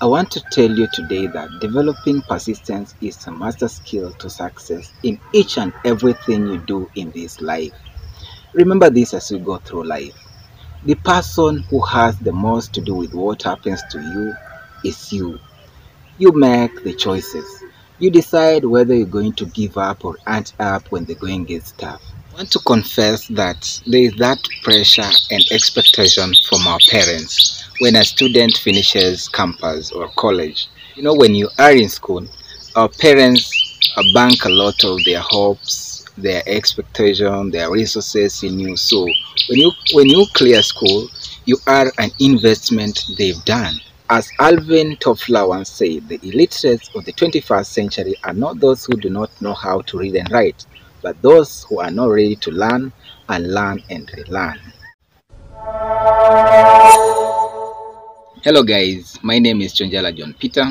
I want to tell you today that developing persistence is a master skill to success in each and everything you do in this life. Remember this as you go through life. The person who has the most to do with what happens to you is you. You make the choices. You decide whether you're going to give up or ant up when the going gets tough. I want to confess that there is that pressure and expectation from our parents when a student finishes campus or college. When you are in school, our parents bank a lot of their hopes, their expectation, their resources in you. So when you clear school, you are an investment they've done. As Alvin Toffler once said, the illiterates of the 21st century are not those who do not know how to read and write, but those who are not ready to learn and relearn. Hello guys, my name is Chonjala John Peter,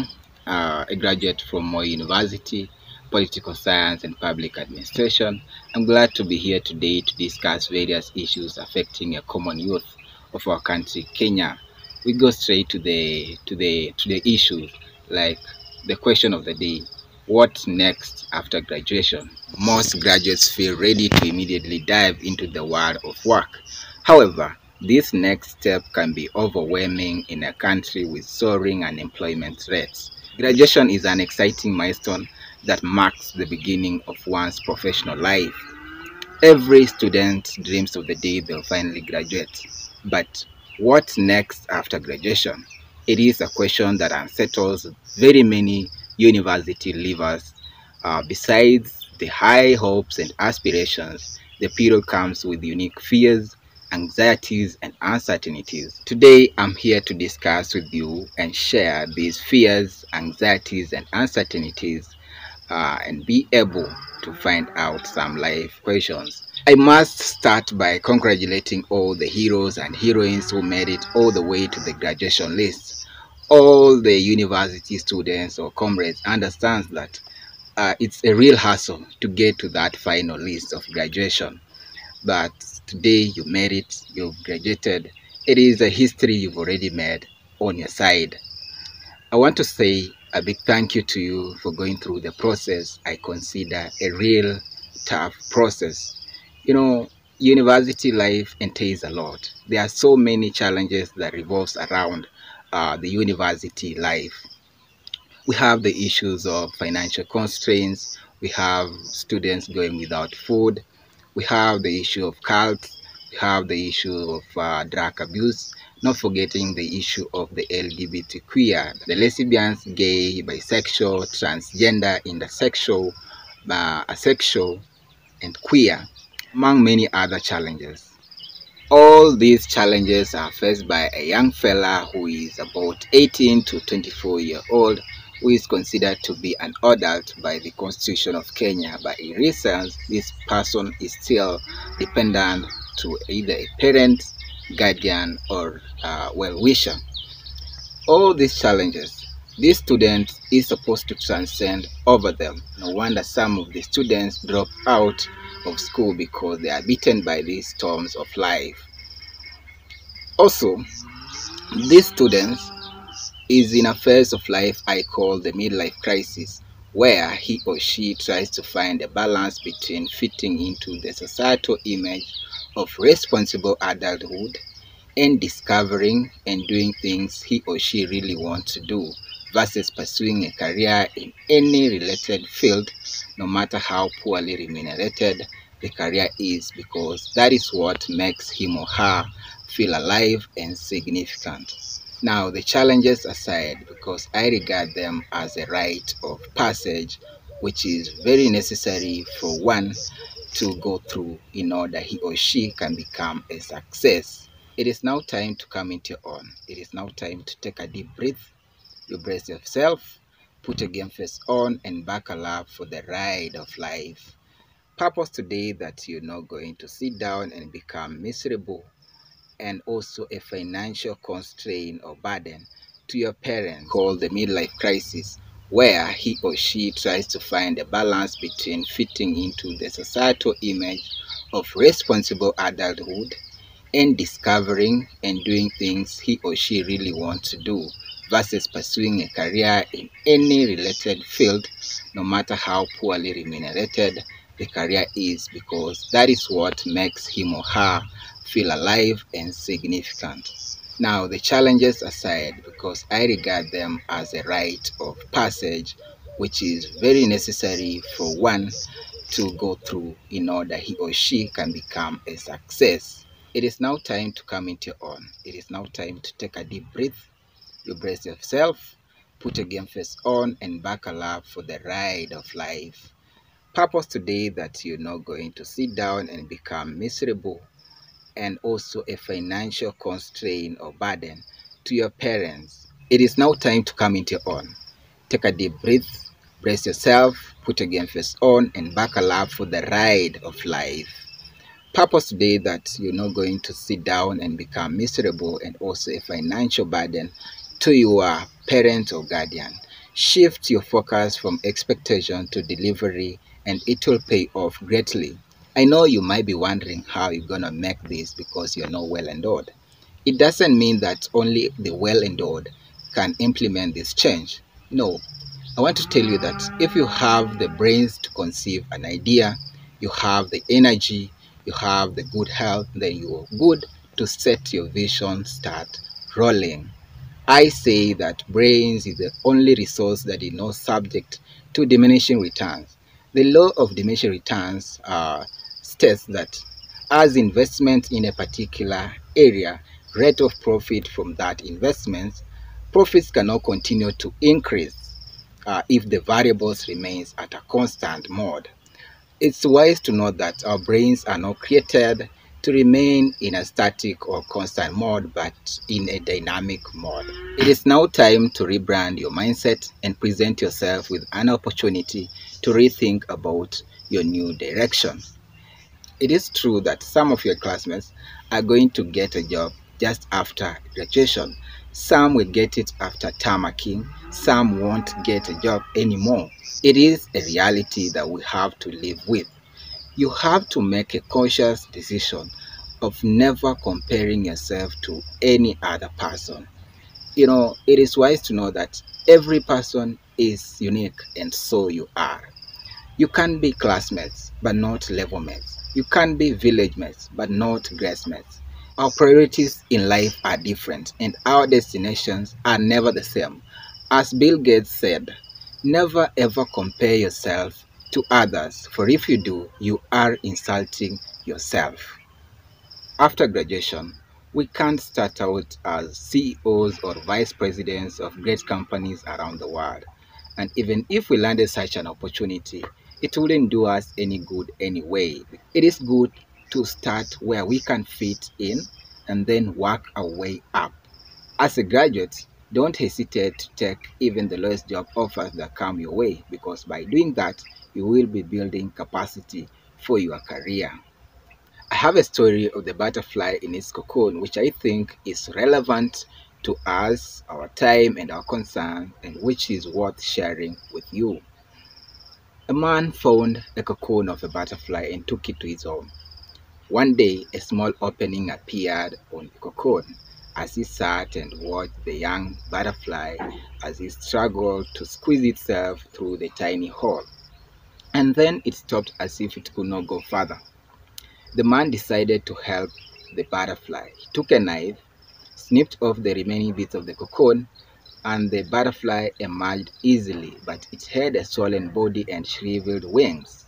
a graduate from Moi University, Political Science and Public Administration. I'm glad to be here today to discuss various issues affecting a common youth of our country, Kenya. We go straight to the issue, like the question of the day: what next after graduation? Most graduates feel ready to immediately dive into the world of work. However, this next step can be overwhelming in a country with soaring unemployment rates. Graduation is an exciting milestone that marks the beginning of one's professional life. Every student dreams of the day they'll finally graduate. But what next after graduation? It is a question that unsettles very many university leavers. Besides the high hopes and aspirations, the period comes with unique fears, anxieties, and uncertainties. Today, I'm here to discuss with you and share these fears, anxieties, and uncertainties and be able to find out some life questions. I must start by congratulating all the heroes and heroines who made it all the way to the graduation list. All the university students or comrades understand that it's a real hassle to get to that final list of graduation. But today you made it, you've graduated. It is a history you've already made on your side. I want to say a big thank you to you for going through the process. I consider a real tough process. You know, University life entails a lot. There are so many challenges that revolves around the university life. We have the issues of financial constraints. We have students going without food. We have the issue of cults. We have the issue of drug abuse. Not forgetting the issue of the LGBT queer, the lesbians, gay, bisexual, transgender, intersexual, asexual, and queer, among many other challenges. All these challenges are faced by a young fella who is about 18 to 24-year old, who is considered to be an adult by the Constitution of Kenya. But in recent, this person is still dependent to either a parent, guardian, or well-wisher. All these challenges, this student is supposed to transcend over them. No wonder some of the students drop out of school because they are beaten by these storms of life. Also, this student is in a phase of life I call the midlife crisis, where he or she tries to find a balance between fitting into the societal image of responsible adulthood and discovering and doing things he or she really wants to do versus pursuing a career in any related field, no matter how poorly remunerated the career is, because that is what makes him or her feel alive and significant. Now, the challenges aside, because I regard them as a rite of passage, which is very necessary for one to go through in order he or she can become a success. It is now time to come into your own. It is now time to take a deep breath. You brace yourself, put your game face on, and buckle up for the ride of life. Purpose today that you're not going to sit down and become miserable and also a financial constraint or burden to your parents, called the midlife crisis, where he or she tries to find a balance between fitting into the societal image of responsible adulthood and discovering and doing things he or she really wants to do versus pursuing a career in any related field, no matter how poorly remunerated the career is, because that is what makes him or her feel alive and significant. Now, the challenges aside, because I regard them as a rite of passage, which is very necessary for one to go through in order he or she can become a success. It is now time to come into your own. It is now time to take a deep breath. You brace yourself, put your game face on, and buckle up for the ride of life. Purpose today that you're not going to sit down and become miserable, and also a financial constraint or burden to your parents. It is now time to come into your own. Take a deep breath, brace yourself, put your game face on, and buckle up for the ride of life. Purpose today that you're not going to sit down and become miserable and also a financial burden to your parent or guardian. Shift your focus from expectation to delivery, and it will pay off greatly. I know you might be wondering how you're going to make this because you're not well endowed. It doesn't mean that only the well endowed can implement this change. No, I want to tell you that if you have the brains to conceive an idea, you have the energy, you have the good health, then you are good to set your vision, start rolling. I say that brains is the only resource that is not subject to diminishing returns. The law of diminishing returns states that as investment in a particular area, rate of profit from that investment, profits cannot continue to increase if the variables remains at a constant mode. It's wise to know that our brains are not created to remain in a static or constant mode, but in a dynamic mode. It is now time to rebrand your mindset and present yourself with an opportunity to rethink about your new direction. It is true that some of your classmates are going to get a job just after graduation. Some will get it after tarmacking. Some won't get a job anymore. It is a reality that we have to live with. You have to make a conscious decision of never comparing yourself to any other person. It is wise to know that every person is unique, and so you are. You can be classmates, but not level mates. You can be village mates, but not grass mates. Our priorities in life are different, and our destinations are never the same. As Bill Gates said, never ever compare yourself to others, for if you do, you are insulting yourself. After graduation, we can't start out as CEOs or vice presidents of great companies around the world. And even if we landed such an opportunity, it wouldn't do us any good anyway. It is good to start where we can fit in and then work our way up. As a graduate, don't hesitate to take even the lowest job offers that come your way, because by doing that, you will be building capacity for your career. I have a story of the butterfly in its cocoon, which I think is relevant to us, our time, and our concern, and which is worth sharing with you. A man found a cocoon of a butterfly and took it to his home. One day, a small opening appeared on the cocoon as he sat and watched the young butterfly as it struggled to squeeze itself through the tiny hole. And then it stopped as if it could not go further. The man decided to help the butterfly. He took a knife, snipped off the remaining bits of the cocoon, and the butterfly emerged easily, but it had a swollen body and shriveled wings.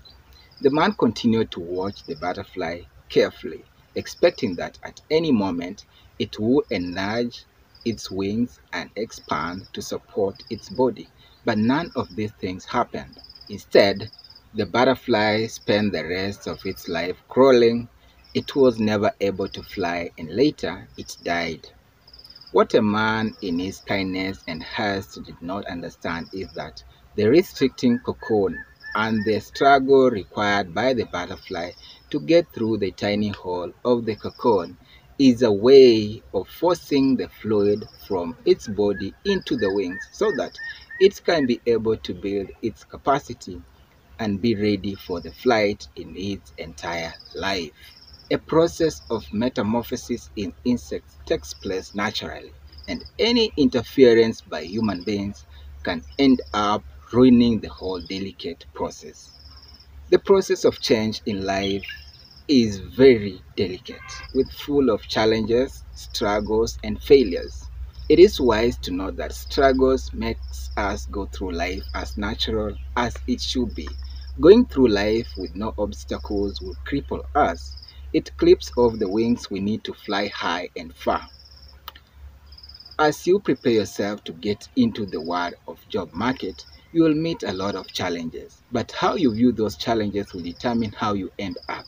The man continued to watch the butterfly carefully, expecting that at any moment it would enlarge its wings and expand to support its body. But none of these things happened. Instead, the butterfly spent the rest of its life crawling. It was never able to fly, and later it died. What a man in his kindness and haste did not understand is that the restricting cocoon and the struggle required by the butterfly to get through the tiny hole of the cocoon is a way of forcing the fluid from its body into the wings so that it can be able to build its capacity and be ready for the flight in its entire life. A process of metamorphosis in insects takes place naturally. and any interference by human beings can end up ruining the whole delicate process. The process of change in life is very delicate, with full of challenges, struggles, and failures. It is wise to know that struggles makes us go through life as natural as it should be. Going through life with no obstacles will cripple us. It clips off the wings we need to fly high and far. As you prepare yourself to get into the world of job market, you will meet a lot of challenges. But how you view those challenges will determine how you end up.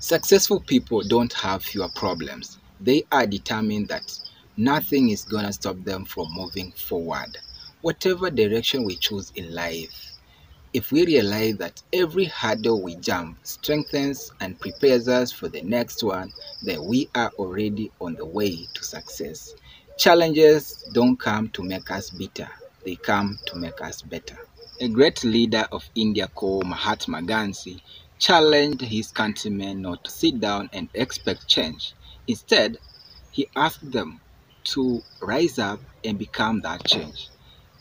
Successful people don't have fewer problems. They are determined that nothing is going to stop them from moving forward. Whatever direction we choose in life, if we realize that every hurdle we jump strengthens and prepares us for the next one, then we are already on the way to success. Challenges don't come to make us bitter, they come to make us better. A great leader of India called Mahatma Gandhi challenged his countrymen not to sit down and expect change. Instead, he asked them to rise up and become that change.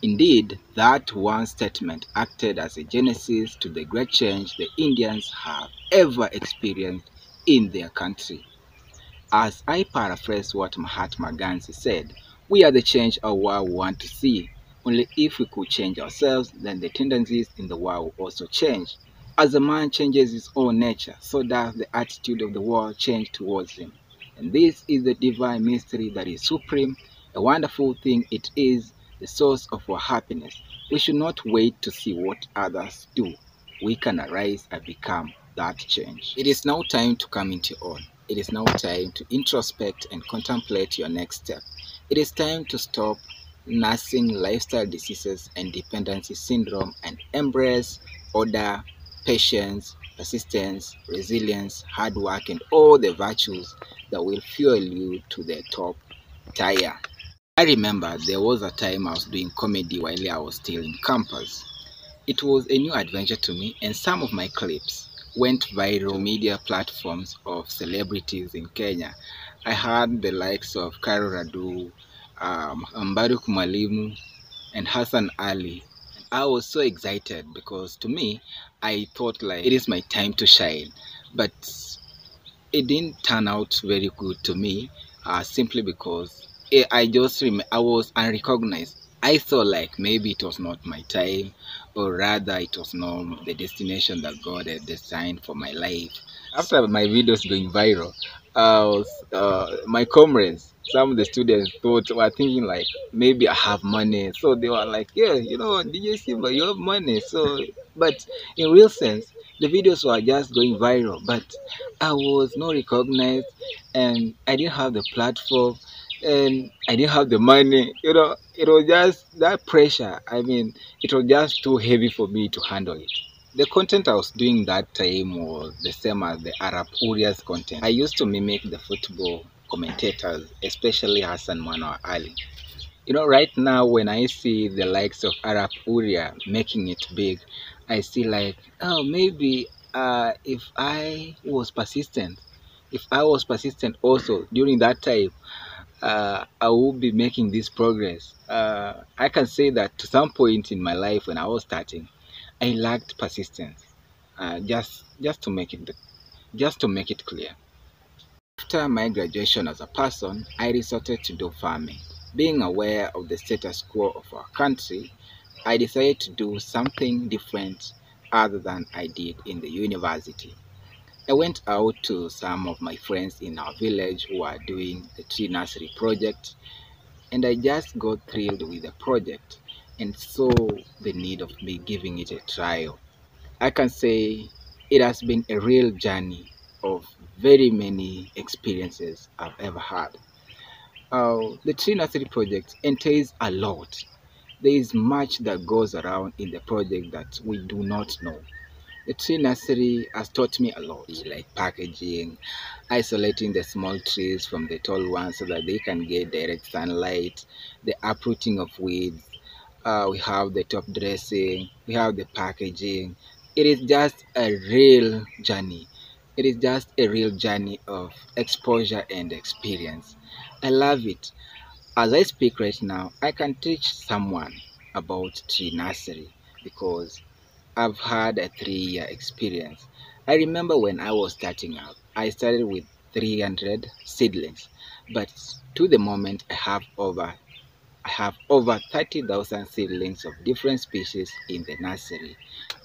Indeed, that one statement acted as a genesis to the great change the Indians have ever experienced in their country. As I paraphrase what Mahatma Gandhi said, we are the change our world want to see. Only if we could change ourselves, then the tendencies in the world will also change. As a man changes his own nature, so does the attitude of the world change towards him. And this is the divine mystery that is supreme, a wonderful thing it is, the source of our happiness. We should not wait to see what others do. We can arise and become that change. It is now time to come into your own. It is now time to introspect and contemplate your next step. It is time to stop nursing lifestyle diseases and dependency syndrome and embrace order, patience, persistence, resilience, hard work, and all the virtues that will fuel you to the top tier. I remember there was a time I was doing comedy while I was still in campus. It was a new adventure to me, and some of my clips went viral to media platforms of celebrities in Kenya. I had the likes of Karo Radu, Mbaruk Mwalimu, and Hassan Ali. I was so excited because to me, I thought like it is my time to shine. But it didn't turn out very good to me simply because I was unrecognized. I thought like maybe it was not my time, or rather it was not the destination that God had designed for my life. After my videos going viral, my comrades, some of the students were thinking like maybe I have money, so they were like, yeah, DJ Simba, you have money. So, but in real sense, the videos were just going viral, but I was not recognized, and I didn't have the platform, and I didn't have the money. It was just that pressure. I mean, it was just too heavy for me to handle it. The content I was doing that time was the same as the Arab Urias content. I used to mimic the football commentators, especially Hassan Mano Ali. Right now when I see the likes of Arab Uria making it big, I see like, oh, maybe if I was persistent also during that time, I would be making this progress. I can say that to some point in my life when I was starting, I lacked persistence. Just to make it clear. After my graduation as a person, I resorted to do farming. Being aware of the status quo of our country, I decided to do something different other than I did in the university. I went out to some of my friends in our village who are doing the tree nursery project, and I just got thrilled with the project and saw the need of me giving it a trial. I can say it has been a real journey of very many experiences I've ever had. The tree nursery project entails a lot. There is much that goes around in the project that we do not know. The tree nursery has taught me a lot, like packaging, isolating the small trees from the tall ones so that they can get direct sunlight, the uprooting of weeds. We have the top dressing, we have the packaging. It is just a real journey. It is just a real journey of exposure and experience. I love it. As I speak right now, I can teach someone about tree nursery because I've had a 3 year experience. I remember when I was starting out, I started with 300 seedlings, but to the moment I have over 30,000 seedlings of different species in the nursery.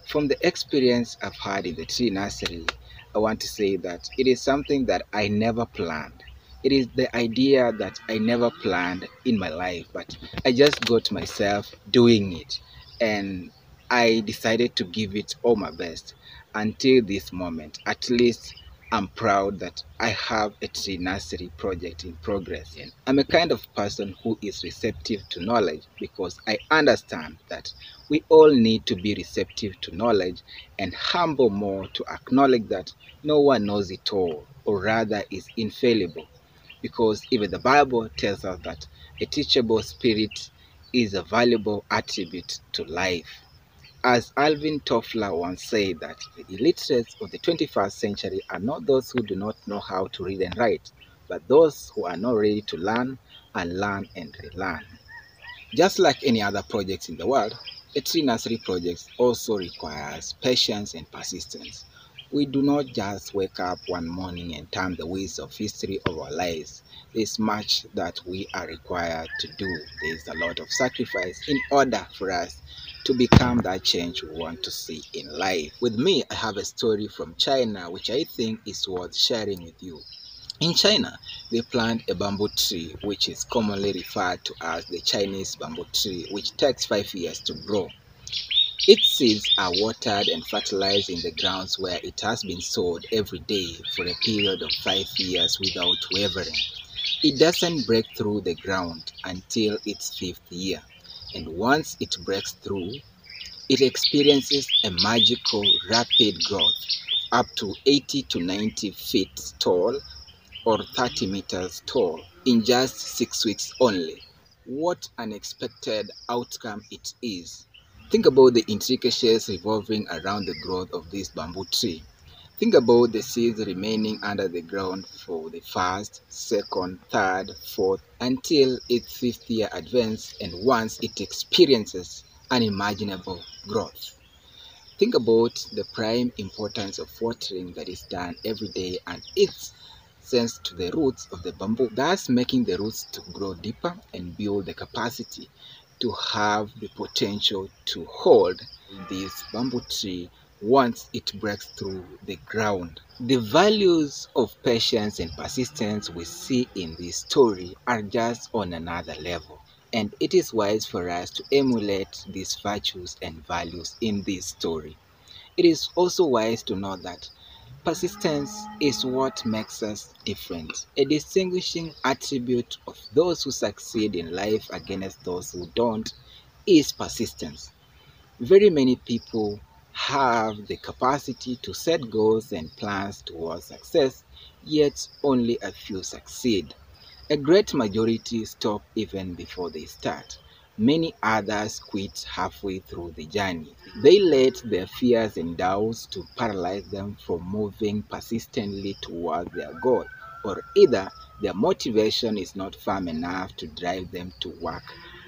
From the experience I've had in the tree nursery, I want to say that it is something that I never planned. It is the idea that I never planned in my life, but I just got myself doing it, and I decided to give it all my best until this moment. At least I'm proud that I have a tree nursery project in progress. And I'm a kind of person who is receptive to knowledge because I understand that we all need to be receptive to knowledge and humble more to acknowledge that no one knows it all, or rather is infallible. Because even the Bible tells us that a teachable spirit is a valuable attribute to life. As Alvin Toffler once said, that the illiterates of the 21st century are not those who do not know how to read and write, but those who are not ready to learn and relearn. Just like any other projects in the world, a tree nursery project also requires patience and persistence. We do not just wake up one morning and turn the wheels of history of our lives. There's much that we are required to do. There's a lot of sacrifice in order for us to become that change we want to see in life. With me, I have a story from China which I think is worth sharing with you. In China, they plant a bamboo tree which is commonly referred to as the Chinese bamboo tree, which takes 5 years to grow. Its seeds are watered and fertilized in the grounds where it has been sowed every day for a period of 5 years without wavering. It doesn't break through the ground until its 5th year, and once it breaks through, it experiences a magical rapid growth up to 80 to 90 feet tall or 30 meters tall in just 6 weeks only. What an unexpected outcome it is. Think about the intricacies revolving around the growth of this bamboo tree. Think about the seeds remaining under the ground for the first, second, third, fourth, until its 5th year advance, and once it experiences unimaginable growth. Think about the prime importance of watering that is done every day and its sense to the roots of the bamboo, thus making the roots to grow deeper and build the capacity to have the potential to hold this bamboo tree once it breaks through the ground. The values of patience and persistence we see in this story are just on another level. And it is wise for us to emulate these virtues and values in this story. It is also wise to know that persistence is what makes us different. A distinguishing attribute of those who succeed in life against those who don't is persistence. Very many people have the capacity to set goals and plans towards success, yet only a few succeed. A great majority stop even before they start. Many others quit halfway through the journey. They let their fears and doubts to paralyze them from moving persistently towards their goal, or either their motivation is not firm enough to drive them to work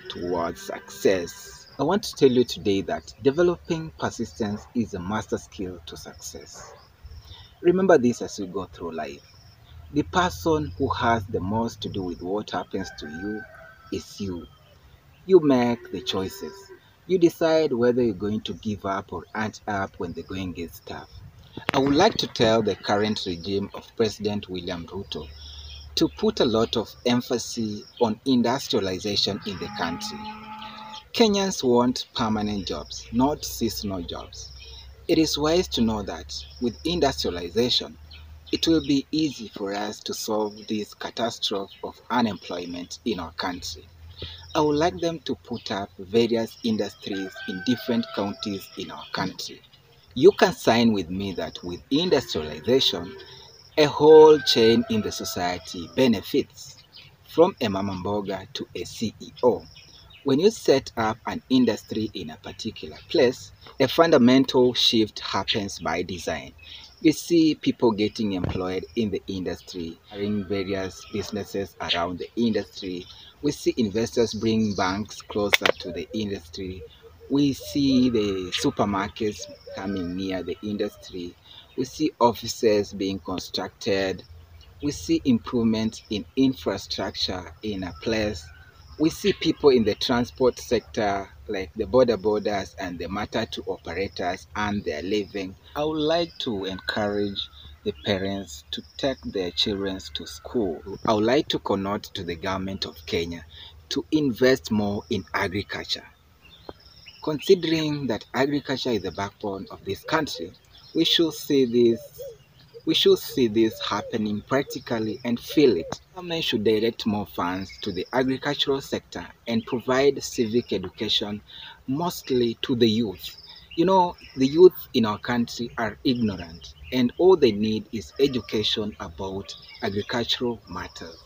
towards success. I want to tell you today that developing persistence is a master skill to success. Remember this as you go through life. The person who has the most to do with what happens to you is you. You make the choices. You decide whether you're going to give up or ant up when the going gets tough. I would like to tell the current regime of President William Ruto to put a lot of emphasis on industrialization in the country. Kenyans want permanent jobs, not seasonal jobs. It is wise to know that with industrialization, it will be easy for us to solve this catastrophe of unemployment in our country. I would like them to put up various industries in different counties in our country. You can sign with me that with industrialization, a whole chain in the society benefits, from a mama mboga to a CEO. When you set up an industry in a particular place, a fundamental shift happens by design. You see people getting employed in the industry, having various businesses around the industry, We see investors bring banks closer to the industry. We see the supermarkets coming near the industry. We see offices being constructed. We see improvement in infrastructure in a place. We see people in the transport sector, like the borders and the matatu operators, and their living. I would like to encourage the parents to take their children to school. I would like to connote to the government of Kenya to invest more in agriculture. Considering that agriculture is the backbone of this country, we should see this happening practically and feel it. Government should direct more funds to the agricultural sector and provide civic education mostly to the youth. The youth in our country are ignorant and all they need is education about agricultural matters.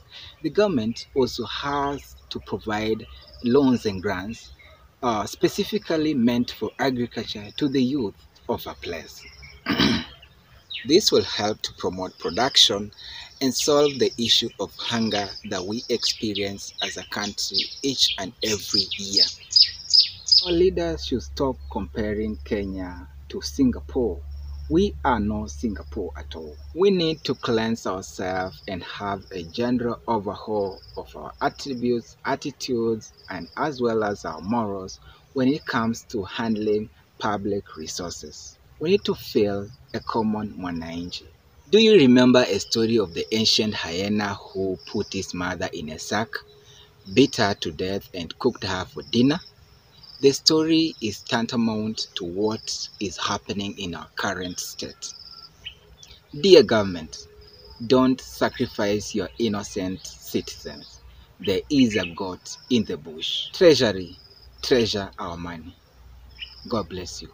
The government also has to provide loans and grants specifically meant for agriculture to the youth of a place. This will help to promote production and solve the issue of hunger that we experience as a country each and every year. Our leaders should stop comparing Kenya to Singapore. We are not Singapore at all. We need to cleanse ourselves and have a general overhaul of our attributes, attitudes, and as well as our morals when it comes to handling public resources. We need to feel a common mwananchi. Do you remember a story of the ancient hyena who put his mother in a sack, beat her to death, and cooked her for dinner? The story is tantamount to what is happening in our current state. Dear government, don't sacrifice your innocent citizens. There is a God in the bush. Treasury, treasure our money. God bless you.